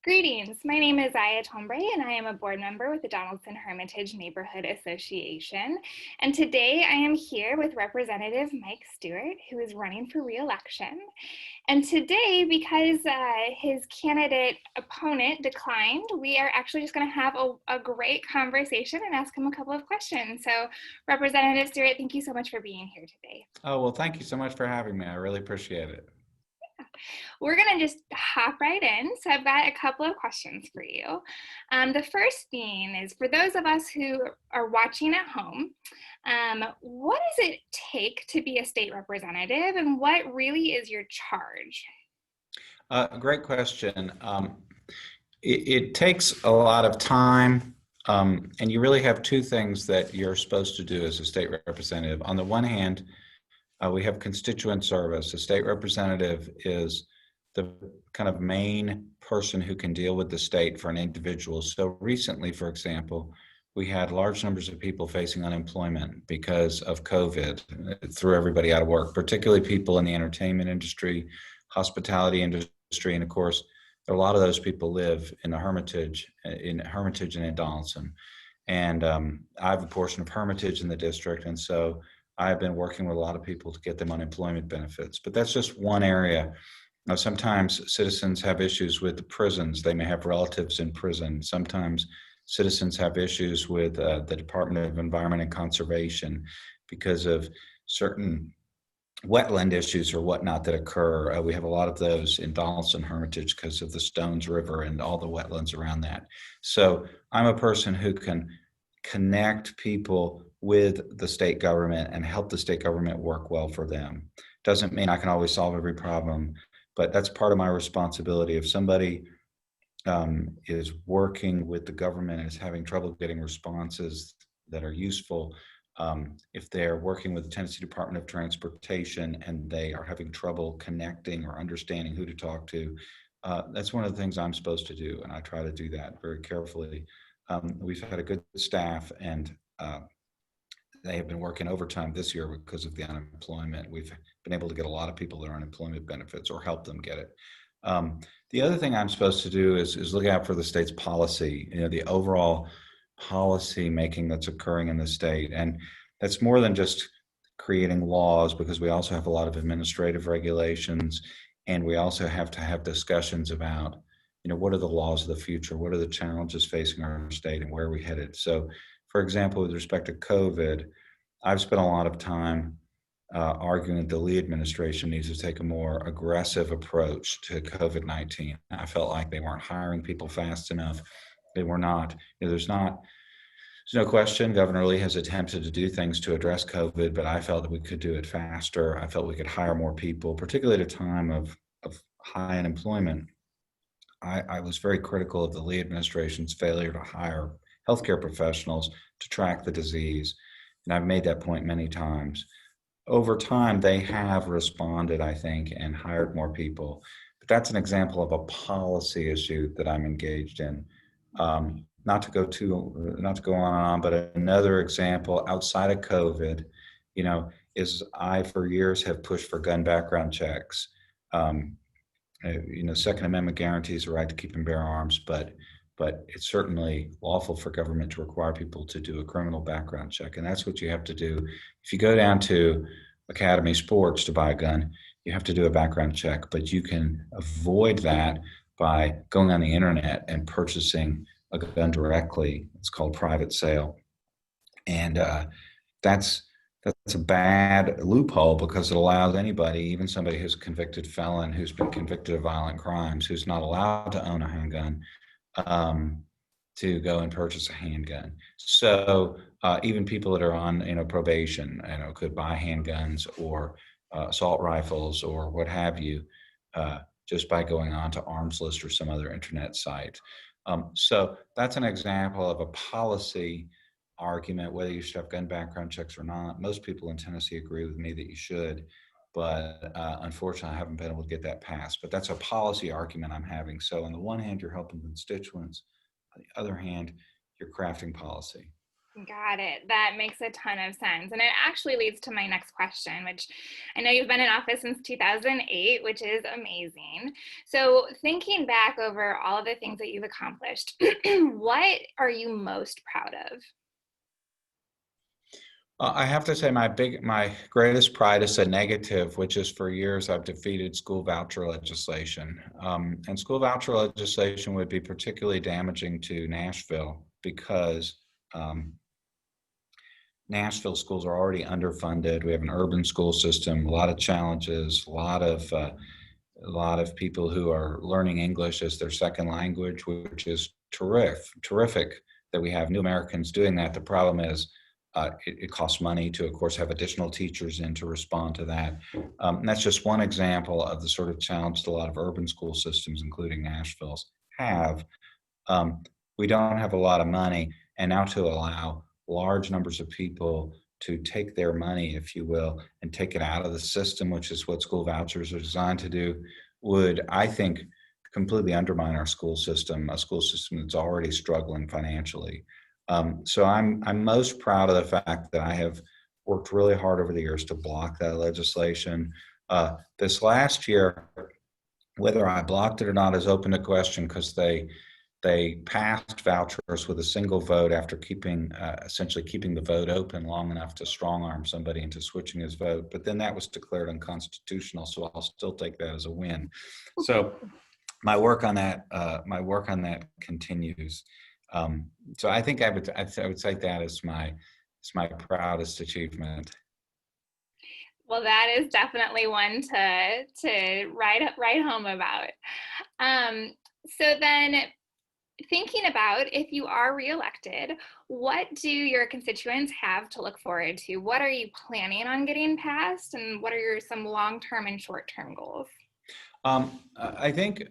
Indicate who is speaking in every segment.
Speaker 1: Greetings. My name is Aya Tombre, and I am a board member with the Donaldson Hermitage Neighborhood Association. And today I am here with Representative Mike Stewart, who is running for re-election. And today, because his candidate opponent declined, we are actually just going to have a great conversation and ask him a couple of questions. So, Representative Stewart, thank you so much for being here today.
Speaker 2: Oh, well, thank you so much for having me. I really appreciate it.
Speaker 1: We're going to just hop right in. So I've got a couple of questions for you. The first thing is, for those of us who are watching at home, what does it take to be a state representative, and what really is your charge?
Speaker 2: Great question. It takes a lot of time, and you really have two things that you're supposed to do as a state representative. On the one hand, we have constituent service. A state representative is the kind of main person who can deal with the state for an individual. So recently, for example, we had large numbers of people facing unemployment because of COVID. It threw everybody out of work, particularly people in the entertainment industry, hospitality industry, and of course, a lot of those people live in the Hermitage and in Donaldson. And I have a portion of Hermitage in the district, and so I've been working with a lot of people to get them unemployment benefits. But that's just one area. Now, sometimes citizens have issues with the prisons. They may have relatives in prison. Sometimes citizens have issues with the Department of Environment and Conservation because of certain wetland issues or whatnot that occur. We have a lot of those in Donaldson Hermitage because of the Stones River and all the wetlands around that. So I'm a person who can connect people with the state government and help the state government work well for them. Doesn't mean I can always solve every problem, but that's part of my responsibility. If somebody is working with the government and is having trouble getting responses that are useful, if they're working with the Tennessee Department of Transportation and they are having trouble connecting or understanding who to talk to, that's one of the things I'm supposed to do, and I try to do that very carefully. We've had a good staff, and they have been working overtime this year because of the unemployment. We've been able to get a lot of people their unemployment benefits or help them get it. The other thing I'm supposed to do is look out for the state's policy, the overall policy making that's occurring in the state. And that's more than just creating laws, because we also have a lot of administrative regulations, and we also have to have discussions about, what are the laws of the future? What are the challenges facing our state, and where are we headed? So, for example, with respect to COVID, I've spent a lot of time arguing that the Lee administration needs to take a more aggressive approach to COVID-19. I felt like they weren't hiring people fast enough. They were not. There's no question Governor Lee has attempted to do things to address COVID, but I felt that we could do it faster. I felt we could hire more people, particularly at a time of high unemployment. I was very critical of the Lee administration's failure to hire healthcare professionals to track the disease. And I've made that point many times. Over time, they have responded, I think, and hired more people. But that's an example of a policy issue that I'm engaged in. Not to go on and on, but another example outside of COVID, is I for years have pushed for gun background checks. Second Amendment guarantees the right to keep and bear arms, but it's certainly lawful for government to require people to do a criminal background check. And that's what you have to do. If you go down to Academy Sports to buy a gun, you have to do a background check, but you can avoid that by going on the internet and purchasing a gun directly. It's called private sale. And that's a bad loophole, because it allows anybody, even somebody who's a convicted felon, who's been convicted of violent crimes, who's not allowed to own a handgun, to go and purchase a handgun. So even people that are on probation, could buy handguns or assault rifles or what have you, just by going on to Arms List or some other internet site. So that's an example of a policy argument, whether you should have gun background checks or not. Most people in Tennessee agree with me that you should, but unfortunately, I haven't been able to get that passed. But that's a policy argument I'm having. So on the one hand, you're helping constituents. On the other hand, you're crafting policy.
Speaker 1: Got it. That makes a ton of sense. And it actually leads to my next question, which I know you've been in office since 2008, which is amazing. So, thinking back over all of the things that you've accomplished, what are you most proud of?
Speaker 2: I have to say my greatest pride is a negative, which is for years I've defeated school voucher legislation. And school voucher legislation would be particularly damaging to Nashville because Nashville schools are already underfunded. We have an urban school system, a lot of challenges, a lot of people who are learning English as their second language, which is terrific that we have new Americans doing that. The problem is it costs money to, of course, have additional teachers in to respond to that. And that's just one example of the sort of challenge that a lot of urban school systems, including Nashville's, have. um, we don't have a lot of money, and now to allow large numbers of people to take their money, if you will, and take it out of the system, which is what school vouchers are designed to do, would, I think, completely undermine our school system, a school system that's already struggling financially. So I'm most proud of the fact that I have worked really hard over the years to block that legislation. This last year, whether I blocked it or not is open to question because they passed vouchers with a single vote after essentially keeping the vote open long enough to strong arm somebody into switching his vote. But then that was declared unconstitutional, so I'll still take that as a win. So my work on that continues. So I think I would cite that as my proudest achievement.
Speaker 1: Well, that is definitely one to write home about. Um, so then, thinking about if you are reelected, what do your constituents have to look forward to? What are you planning on getting passed, and what are some long-term and short-term goals?
Speaker 2: I think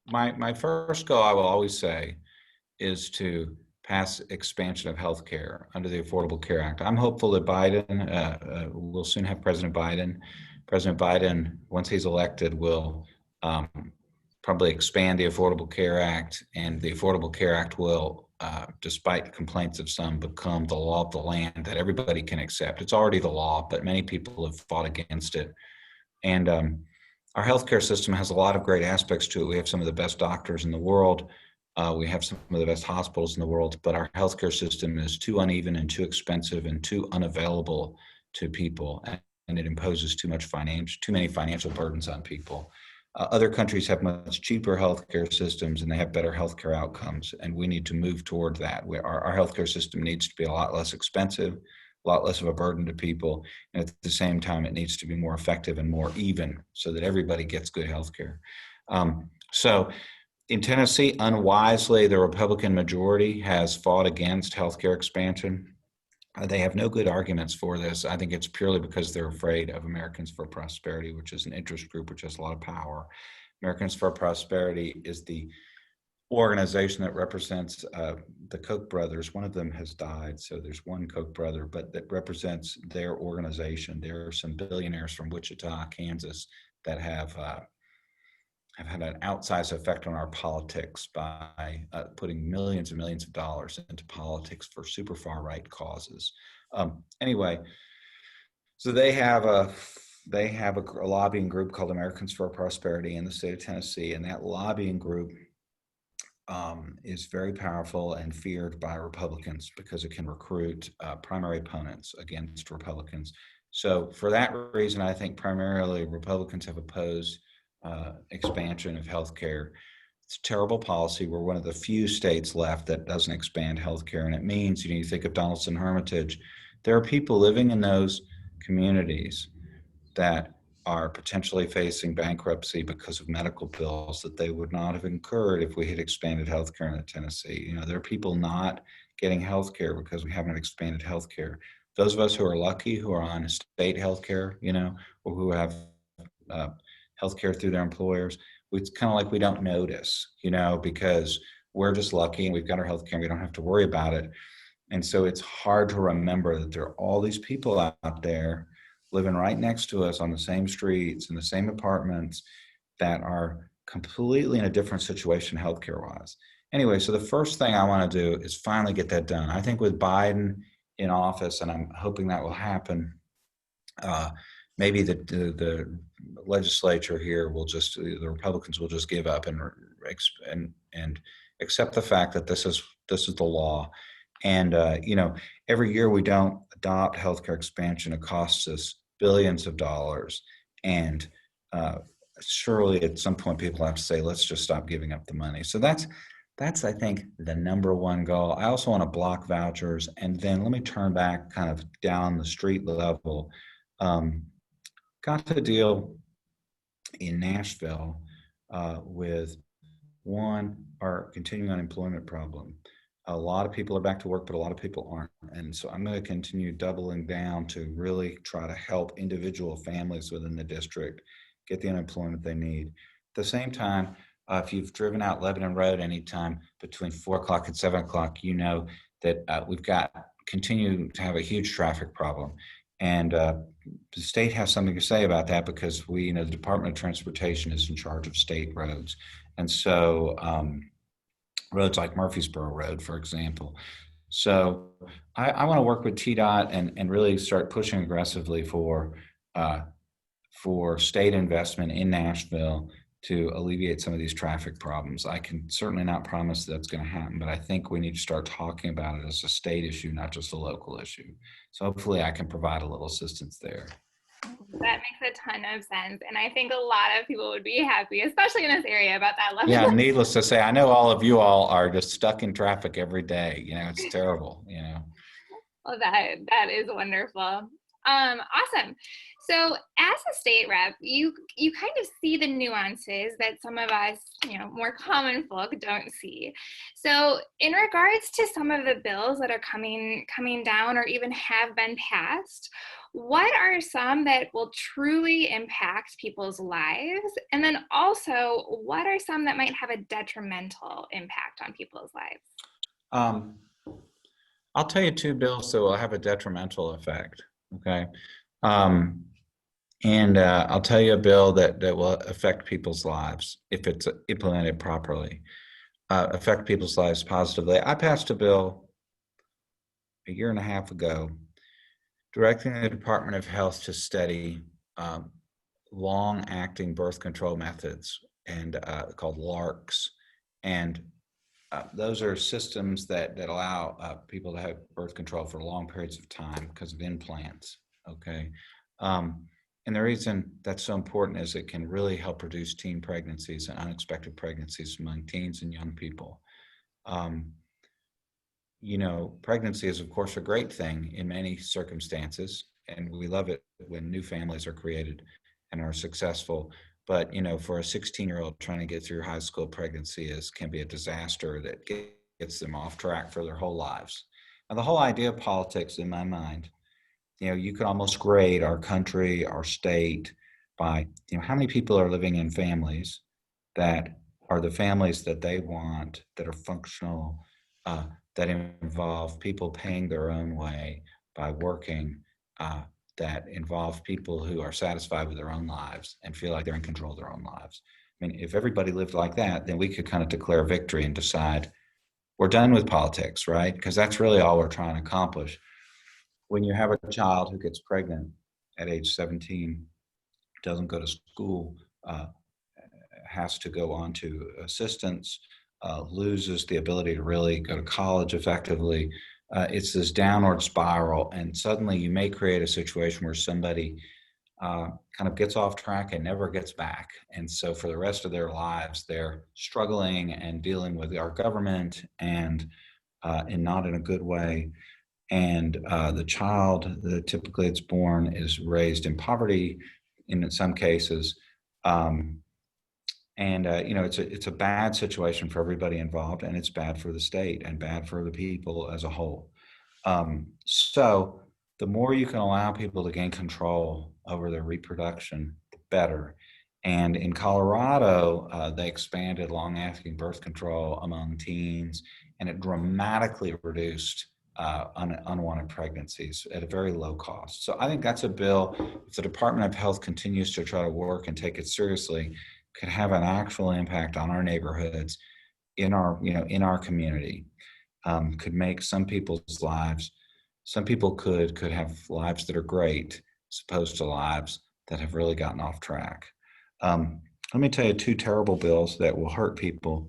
Speaker 2: my first goal, I will always say, is to pass expansion of health care under the Affordable Care Act. I'm hopeful that Biden will soon have President Biden. President Biden, once he's elected, will um, probably expand the Affordable Care Act, and the Affordable Care Act will, despite complaints of some, become the law of the land that everybody can accept. It's already the law, but many people have fought against it. And our healthcare system has a lot of great aspects to it. We have some of the best doctors in the world. We have some of the best hospitals in the world, but our healthcare system is too uneven and too expensive and too unavailable to people, and it imposes too many financial burdens on people. Other countries have much cheaper healthcare systems, and they have better healthcare outcomes, and we need to move toward that. Our healthcare system needs to be a lot less expensive, a lot less of a burden to people, and at the same time, it needs to be more effective and more even so that everybody gets good healthcare. So in Tennessee, unwisely, the Republican majority has fought against healthcare expansion. They have no good arguments for this. I think it's purely because they're afraid of Americans for Prosperity, which is an interest group which has a lot of power. Americans for Prosperity is the organization that represents the Koch brothers. One of them has died, so there's one Koch brother, but that represents their organization. There are some billionaires from Wichita, Kansas, that have had an outsized effect on our politics by putting millions and millions of dollars into politics for super far right causes. Anyway, so they have a lobbying group called Americans for Prosperity in the state of Tennessee, and that lobbying group is very powerful and feared by Republicans because it can recruit primary opponents against Republicans. So for that reason, I think primarily Republicans have opposed expansion of healthcare. It's terrible policy. We're one of the few states left that doesn't expand healthcare, and it means, you think of Donaldson Hermitage, there are people living in those communities that are potentially facing bankruptcy because of medical bills that they would not have incurred if we had expanded healthcare in Tennessee. There are people not getting healthcare because we haven't expanded healthcare. Those of us who are lucky, who are on state healthcare, or who have uh, healthcare through their employers, it's kind of like we don't notice, because we're just lucky and we've got our healthcare and we don't have to worry about it. And so it's hard to remember that there are all these people out there living right next to us on the same streets in the same apartments that are completely in a different situation healthcare wise. anyway, so the first thing I want to do is finally get that done. I think with Biden in office, and I'm hoping that will happen, uh, maybe the legislature here will just, the Republicans will just give up and accept the fact that this is the law. And every year we don't adopt healthcare expansion, it costs us billions of dollars. And surely at some point people have to say, let's just stop giving up the money. So that's I think the number one goal. I also want to block vouchers, and then let me turn back kind of down the street level. Um, got to deal in Nashville with our continuing unemployment problem. A lot of people are back to work, but a lot of people aren't. And so I'm going to continue doubling down to really try to help individual families within the district get the unemployment they need. At the same time, if you've driven out Lebanon Road anytime between 4 o'clock and 7 o'clock, you know that we've got continue to have a huge traffic problem. And the state has something to say about that because the Department of Transportation is in charge of state roads. And so roads like Murfreesboro Road, for example. So I want to work with TDOT and really start pushing aggressively for state investment in Nashville to alleviate some of these traffic problems. I can certainly not promise that's going to happen, but I think we need to start talking about it as a state issue, not just a local issue. So hopefully I can provide a little assistance there.
Speaker 1: That makes a ton of sense. And I think a lot of people would be happy, especially in this area, about that level.
Speaker 2: Yeah, needless to say, I know all of you all are just stuck in traffic every day. It's terrible.
Speaker 1: Well, that is wonderful. Awesome. So as a state rep, you kind of see the nuances that some of us, more common folk don't see. So in regards to some of the bills that are coming down or even have been passed, what are some that will truly impact people's lives? And then also, what are some that might have a detrimental impact on people's lives?
Speaker 2: Um, I'll tell you two bills that will have a detrimental effect. Okay. And I'll tell you a bill that will affect people's lives if it's implemented properly, affect people's lives positively. I passed a bill a year and a half ago directing the Department of Health to study long-acting birth control methods and called LARCs. And those are systems that allow people to have birth control for long periods of time because of implants. Okay. And the reason that's so important is it can really help reduce teen pregnancies and unexpected pregnancies among teens and young people. Pregnancy is, of course, a great thing in many circumstances, and we love it when new families are created and are successful. But, for a 16-year-old trying to get through high school, pregnancy can be a disaster that gets them off track for their whole lives. And the whole idea of politics, in my mind, you could almost grade our country, our state by, how many people are living in families that are the families that they want, that are functional, that involve people paying their own way by working, that involve people who are satisfied with their own lives and feel like they're in control of their own lives. I mean, if everybody lived like that, then we could kind of declare victory and decide we're done with politics, right? Because that's really all we're trying to accomplish. When you have a child who gets pregnant at age 17, doesn't go to school, has to go on to assistance, loses the ability to really go to college effectively, it's this downward spiral. And suddenly you may create a situation where somebody kind of gets off track and never gets back. And so for the rest of their lives, they're struggling and dealing with our government and not in a good way. And the child that typically it's born is raised in poverty in some cases. It's a bad situation for everybody involved, and it's bad for the state and bad for the people as a whole. So the more you can allow people to gain control over their reproduction, the better. And in Colorado, they expanded long-acting birth control among teens, and it dramatically reduced unwanted pregnancies at a very low cost. So I think that's a bill, if the Department of Health continues to try to work and take it seriously, could have an actual impact on our neighborhoods in our community could make some people's lives. Some people could have lives that are great, as opposed to lives that have really gotten off track. Let me tell you two terrible bills that will hurt people.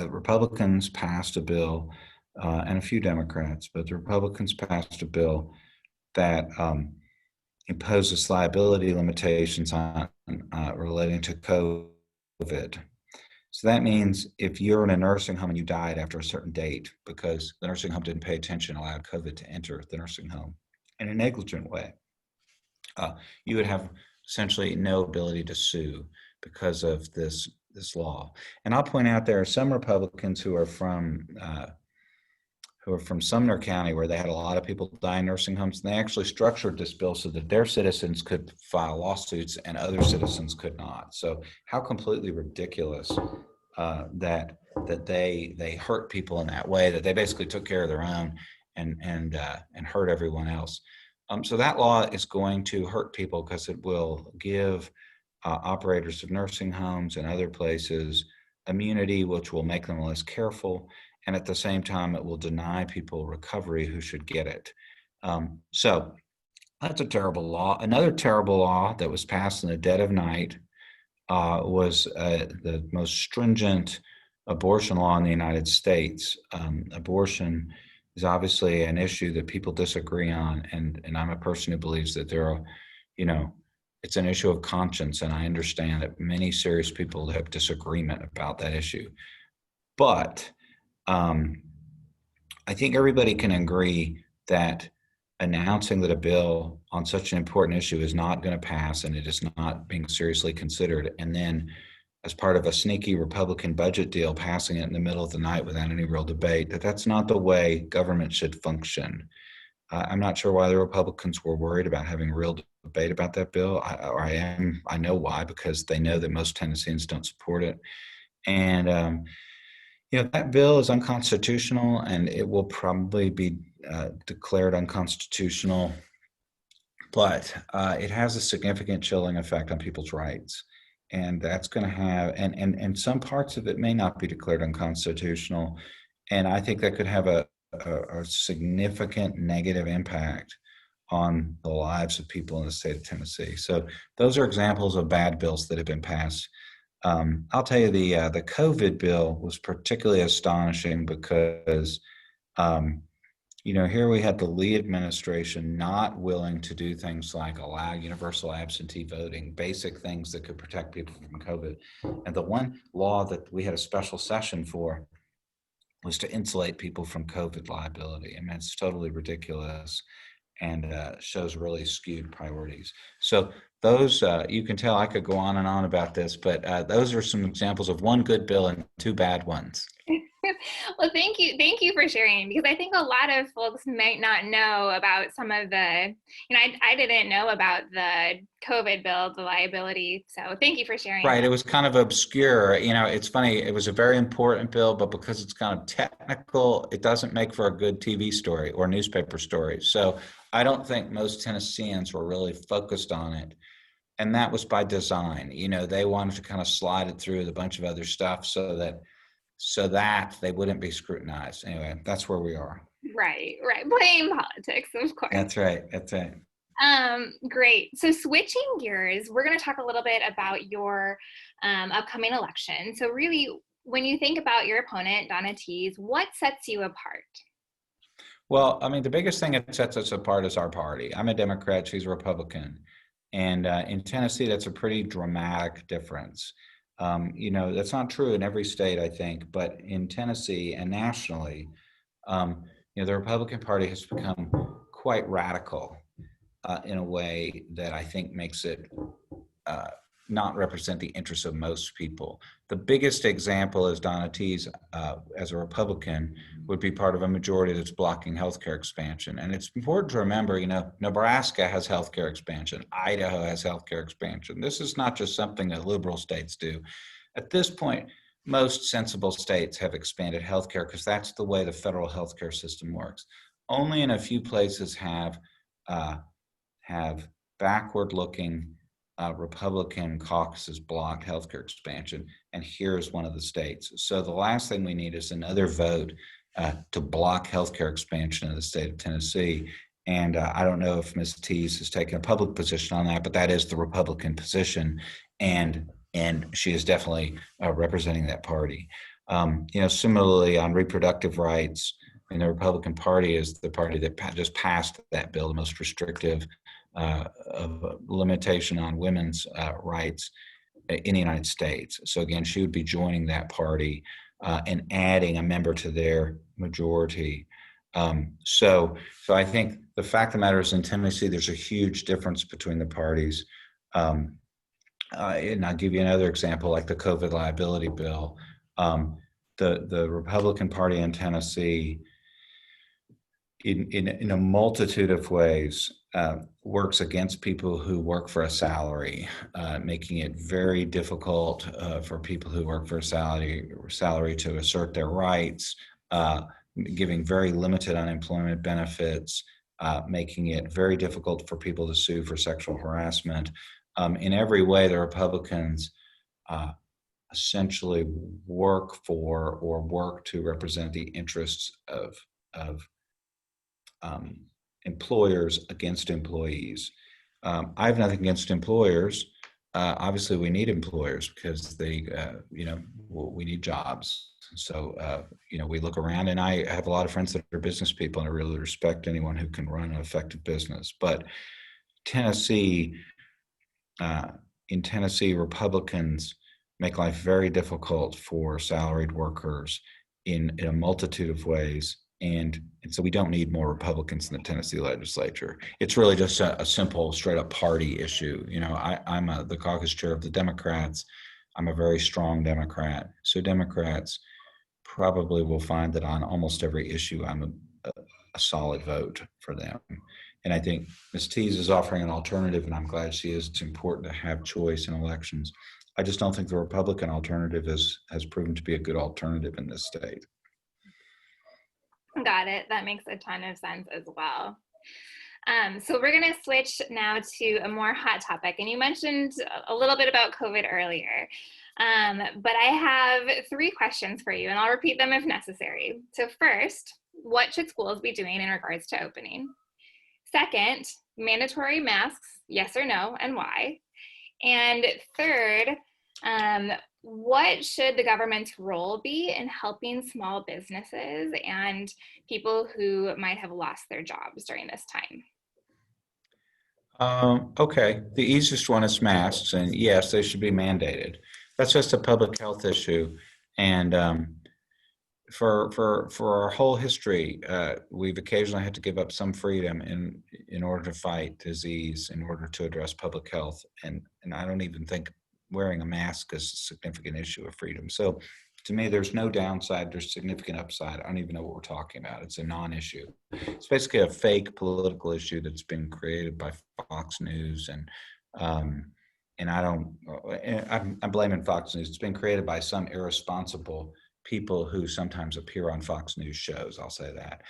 Speaker 2: Republicans passed a bill, and a few Democrats, but the Republicans passed a bill that imposes liability limitations on relating to COVID. So that means if you're in a nursing home and you died after a certain date because the nursing home didn't pay attention, allowed COVID to enter the nursing home in a negligent way, you would have essentially no ability to sue because of this law. And I'll point out there are some Republicans who are from Sumner County, where they had a lot of people die in nursing homes, and they actually structured this bill so that their citizens could file lawsuits and other citizens could not. So how completely ridiculous that they hurt people in that way, that they basically took care of their own and hurt everyone else. So that law is going to hurt people because it will give operators of nursing homes and other places immunity, which will make them less careful. And at the same time, it will deny people recovery who should get it. So that's a terrible law. Another terrible law that was passed in the dead of night was the most stringent abortion law in the United States. Abortion is obviously an issue that people disagree on, and I'm a person who believes that there are, it's an issue of conscience, and I understand that many serious people have disagreement about that issue. But I think everybody can agree that announcing that a bill on such an important issue is not going to pass and it is not being seriously considered, and then as part of a sneaky Republican budget deal, passing it in the middle of the night without any real debate, that's not the way government should function. I'm not sure why the Republicans were worried about having a real debate about that bill. I know why, because they know that most Tennesseans don't support it. And that bill is unconstitutional, and it will probably be declared unconstitutional, but it has a significant chilling effect on people's rights. And that's going to have, and some parts of it may not be declared unconstitutional. And I think that could have a significant negative impact on the lives of people in the state of Tennessee. So those are examples of bad bills that have been passed. I'll tell you, the COVID bill was particularly astonishing because, here we had the Lee administration not willing to do things like allow universal absentee voting, basic things that could protect people from COVID. And the one law that we had a special session for was to insulate people from COVID liability. I mean, it's totally ridiculous and shows really skewed priorities. So those, you can tell I could go on and on about this, but those are some examples of one good bill and two bad ones.
Speaker 1: Well, thank you for sharing, because I think a lot of folks might not know about some of the, I didn't know about the COVID bill, the liability. So thank you for sharing.
Speaker 2: Right, it was kind of obscure. It's funny, it was a very important bill, but because it's kind of technical, it doesn't make for a good TV story or newspaper story. So I don't think most Tennesseans were really focused on it. And that was by design. They wanted to kind of slide it through with a bunch of other stuff so that they wouldn't be scrutinized. Anyway, that's where we are.
Speaker 1: Right. Blame politics, of course.
Speaker 2: That's right.
Speaker 1: Great. So switching gears, we're going to talk a little bit about your upcoming election. So really, when you think about your opponent, Donna Tease, what sets you apart?
Speaker 2: Well, I mean, the biggest thing that sets us apart is our party. I'm a Democrat, she's a Republican. And in Tennessee, that's a pretty dramatic difference. That's not true in every state, I think, but in Tennessee and nationally, the Republican Party has become quite radical in a way that I think makes it not represent the interests of most people. The biggest example is Donna Tease, as a Republican, would be part of a majority that's blocking healthcare expansion. And it's important to remember, Nebraska has healthcare expansion. Idaho has healthcare expansion. This is not just something that liberal states do. At this point, most sensible states have expanded healthcare because that's the way the federal healthcare system works. Only in a few places have backward-looking Republican caucuses blocked healthcare expansion, and here's one of the states. So the last thing we need is another vote to block healthcare expansion in the state of Tennessee. And I don't know if Ms. Teese has taken a public position on that, but that is the Republican position, and she is definitely representing that party. Similarly on reproductive rights, and the Republican Party is the party that just passed that bill, the most restrictive of limitation on women's rights in the United States. So again, she would be joining that party and adding a member to their majority. So I think the fact of the matter is in Tennessee, there's a huge difference between the parties. And I'll give you another example, like the COVID liability bill. The Republican Party in Tennessee, in a multitude of ways, works against people who work for a salary, making it very difficult for people who work for a salary to assert their rights, giving very limited unemployment benefits, making it very difficult for people to sue for sexual harassment. In every way, the Republicans essentially work for or work to represent the interests of employers against employees. I have nothing against employers. Obviously, we need employers because they, we need jobs. So, we look around, and I have a lot of friends that are business people, and I really respect anyone who can run an effective business. But Tennessee, in Tennessee, Republicans make life very difficult for salaried workers in a multitude of ways. And so we don't need more Republicans in the Tennessee legislature. It's really just a simple, straight up party issue. I'm the caucus chair of the Democrats. I'm a very strong Democrat. So Democrats probably will find that on almost every issue, I'm a solid vote for them. And I think Ms. Teese is offering an alternative, and I'm glad she is. It's important to have choice in elections. I just don't think the Republican alternative has proven to be a good alternative in this state.
Speaker 1: Got it. That makes a ton of sense as well. So we're going to switch now to a more hot topic. And you mentioned a little bit about COVID earlier. But I have 3 questions for you, and I'll repeat them if necessary. So first, what should schools be doing in regards to opening? Second, mandatory masks, yes or no, and why? And third, what should the government's role be in helping small businesses and people who might have lost their jobs during this time?
Speaker 2: Okay, the easiest one is masks, and yes, they should be mandated. That's just a public health issue, and for our whole history, we've occasionally had to give up some freedom in order to fight disease, in order to address public health, and I don't even think wearing a mask is a significant issue of freedom. So to me, there's no downside, there's significant upside. I don't even know what we're talking about. It's a non-issue. It's basically a fake political issue that's been created by Fox News, and I'm blaming Fox News. It's been created by some irresponsible people who sometimes appear on Fox News shows. I'll say that.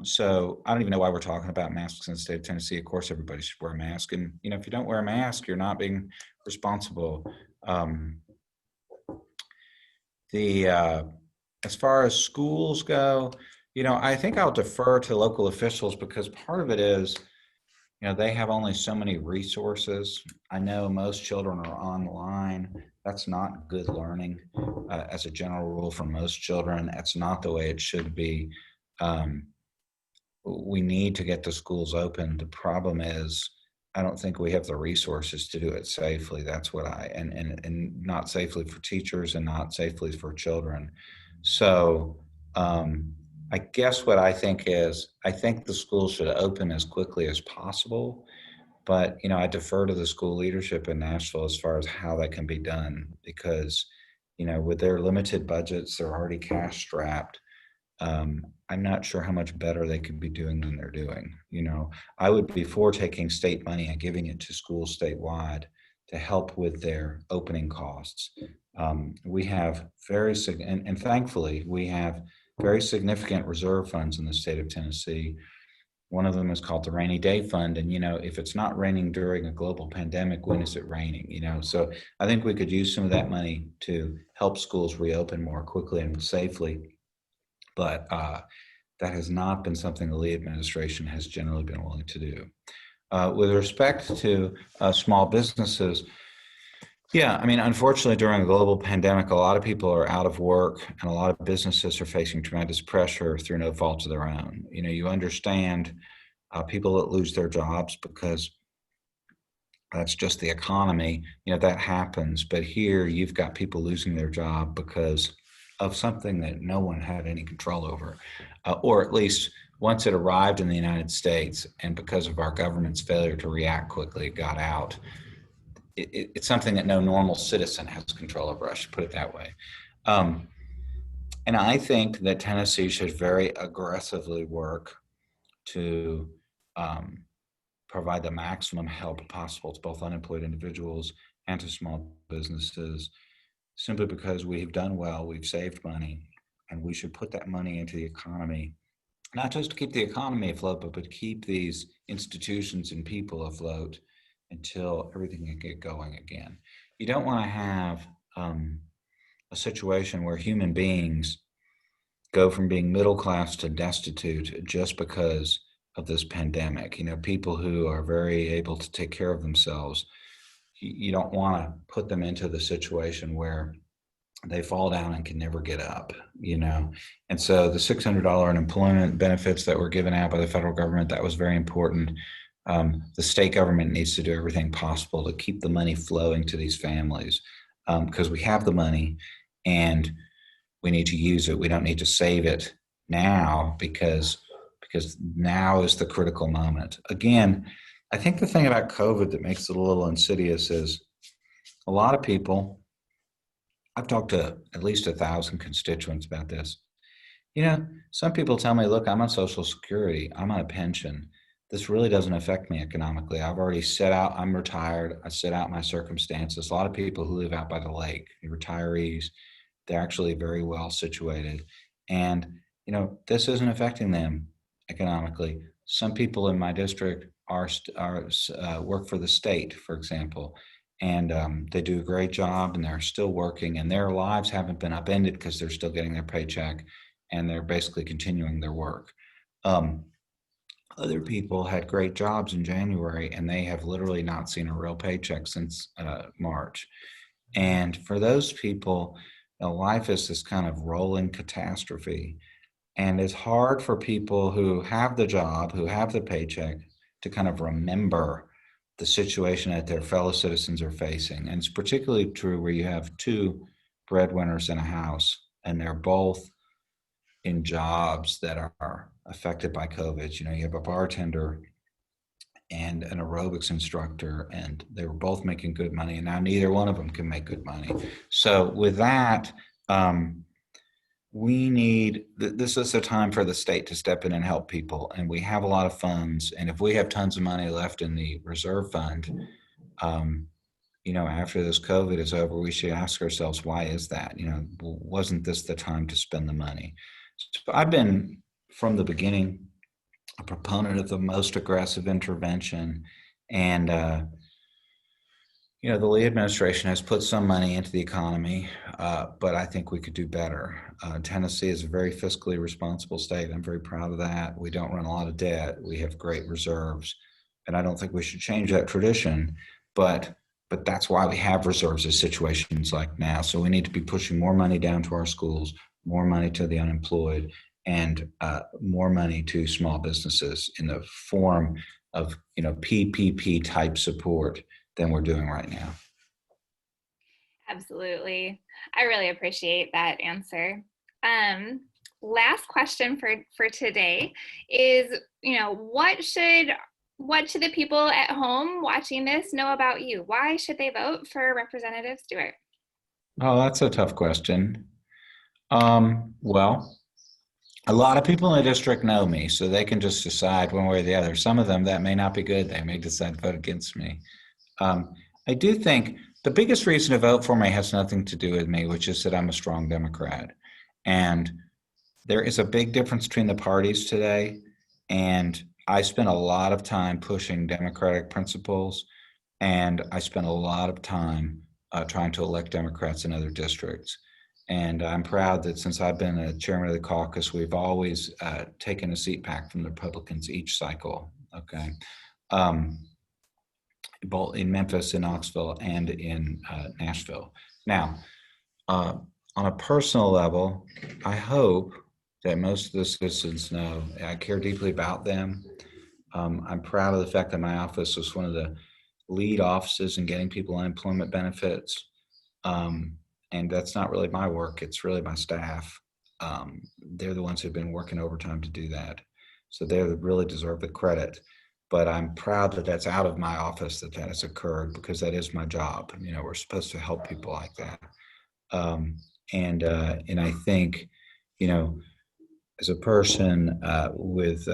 Speaker 2: So I don't even know why we're talking about masks in the state of Tennessee. Of course, everybody should wear a mask. And, if you don't wear a mask, you're not being responsible. As far as schools go, I think I'll defer to local officials, because part of it is, they have only so many resources. I know most children are online. That's not good learning as a general rule for most children. That's not the way it should be. We need to get the schools open. The problem is, I don't think we have the resources to do it safely. That's what and not safely for teachers and not safely for children. So I guess what I think is, I think the schools should open as quickly as possible, but I defer to the school leadership in Nashville as far as how that can be done, because with their limited budgets, they're already cash strapped. I'm not sure how much better they could be doing than they're doing. I would be for taking state money and giving it to schools statewide to help with their opening costs. We have and thankfully, we have very significant reserve funds in the state of Tennessee. One of them is called the Rainy Day Fund. And, if it's not raining during a global pandemic, when is it raining? So I think we could use some of that money to help schools reopen more quickly and safely. But that has not been something the Lee administration has generally been willing to do. With respect to small businesses, yeah, I mean, unfortunately, during a global pandemic, a lot of people are out of work and a lot of businesses are facing tremendous pressure through no fault of their own. You understand people that lose their jobs because that's just the economy, that happens. But here you've got people losing their job because of something that no one had any control over, or at least once it arrived in the United States and because of our government's failure to react quickly, it got out. It's something that no normal citizen has control over. I should put it that way. Um, and I think that Tennessee should very aggressively work to provide the maximum help possible to both unemployed individuals and to small businesses, simply because we've done well, we've saved money, and we should put that money into the economy, not just to keep the economy afloat, but to keep these institutions and people afloat until everything can get going again. You don't want to have a situation where human beings go from being middle class to destitute just because of this pandemic. People who are very able to take care of themselves, you don't want to put them into the situation where they fall down and can never get up. And so the $600 unemployment benefits that were given out by the federal government, that was very important. The state government needs to do everything possible to keep the money flowing to these families, because we have the money and we need to use it. We don't need to save it now because now is the critical moment. Again, I think the thing about COVID that makes it a little insidious is a lot of people, I've talked to at least 1,000 constituents about this. Some people tell me, look, I'm on Social Security, I'm on a pension. This really doesn't affect me economically. I've already set out, I'm retired, I set out my circumstances. A lot of people who live out by the lake, retirees, they're actually very well situated. And, this isn't affecting them economically. Some people in my district are work for the state, for example, and they do a great job and they're still working and their lives haven't been upended because they're still getting their paycheck and they're basically continuing their work. Other people had great jobs in January and they have literally not seen a real paycheck since March. And for those people, life is this kind of rolling catastrophe. And it's hard for people who have the job, who have the paycheck, to kind of remember the situation that their fellow citizens are facing. And it's particularly true where you have two breadwinners in a house and they're both in jobs that are affected by COVID. You have a bartender and an aerobics instructor, and they were both making good money, and now neither one of them can make good money. So with that, we need, this is a time for the state to step in and help people, and we have a lot of funds, and if we have tons of money left in the reserve fund, after this COVID is over, we should ask ourselves, why is that? Wasn't this the time to spend the money? So I've been, from the beginning, a proponent of the most aggressive intervention. And, the Lee administration has put some money into the economy, but I think we could do better. Tennessee is a very fiscally responsible state. I'm very proud of that. We don't run a lot of debt. We have great reserves. And I don't think we should change that tradition. But that's why we have reserves in situations like now. So we need to be pushing more money down to our schools, more money to the unemployed, and more money to small businesses in the form of PPP type support than we're doing right now.
Speaker 1: Absolutely. I really appreciate that answer. Last question for today is, what should the people at home watching this know about you? Why should they vote for Representative Stewart?
Speaker 2: Oh, that's a tough question. Well, a lot of people in the district know me, so they can just decide one way or the other. Some of them, that may not be good. They may decide to vote against me. I do think the biggest reason to vote for me has nothing to do with me, which is that I'm a strong Democrat. And there is a big difference between the parties today. And I spent a lot of time pushing Democratic principles, and I spent a lot of time trying to elect Democrats in other districts. And I'm proud that since I've been a chairman of the caucus, we've always taken a seat back from the Republicans each cycle. Okay. Um, both in Memphis, in Knoxville, and in Nashville. Now, uh, on a personal level, I hope that most of the citizens know I care deeply about them. I'm proud of the fact that my office was one of the lead offices in getting people unemployment benefits. Um, and that's not really my work, it's really my staff. They're the ones who've been working overtime to do that. So they really deserve the credit. But I'm proud that that's out of my office that that has occurred because that is my job. You know, we're supposed to help people like that. Um, and I think, you know, as a person with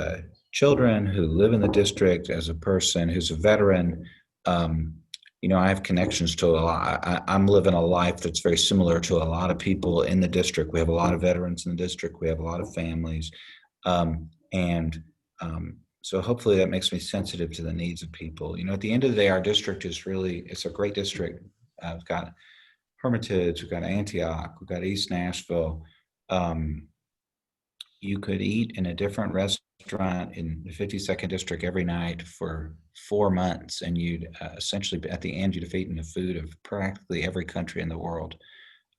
Speaker 2: children who live in the district, as a person who's a veteran, um, you know, I have connections to a lot. I'm living a life that's very similar to a lot of people in the district. We have a lot of veterans in the district. We have a lot of families. And so hopefully that makes me sensitive to the needs of people. You know, at the end of the day, our district is really, it's a great district. We've got Hermitage, we've got Antioch, we've got East Nashville. Um, you could eat in a different restaurant in the 52nd district every night for 4 months, and you'd essentially, at the end, you'd have eaten the food of practically every country in the world.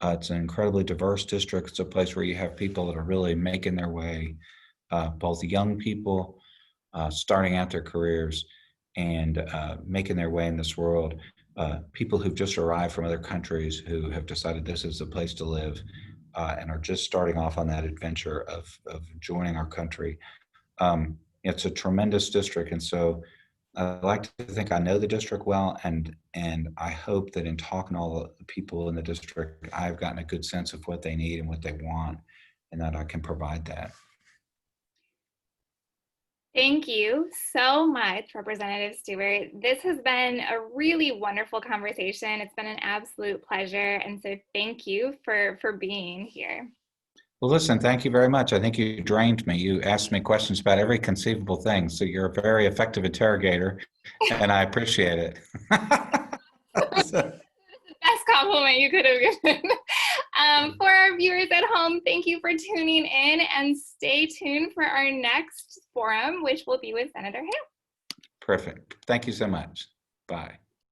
Speaker 2: It's an incredibly diverse district. It's a place where you have people that are really making their way, both young people starting out their careers and making their way in this world. People who've just arrived from other countries who have decided this is the place to live and are just starting off on that adventure of joining our country. It's a tremendous district, and so I like to think I know the district well, and I hope that in talking to all the people in the district, I've gotten a good sense of what they need and what they want, and that I can provide that.
Speaker 1: Thank you so much, Representative Stewart. This has been a really wonderful conversation. It's been an absolute pleasure. And so thank you for being here.
Speaker 2: Well, listen, thank you very much. I think you drained me. You asked me questions about every conceivable thing. So you're a very effective interrogator, and I appreciate it. So,
Speaker 1: Best compliment you could have given. For our viewers at home, thank you for tuning in and stay tuned for our next forum, which will be with Senator Hale.
Speaker 2: perfect. Thank you so much. Bye.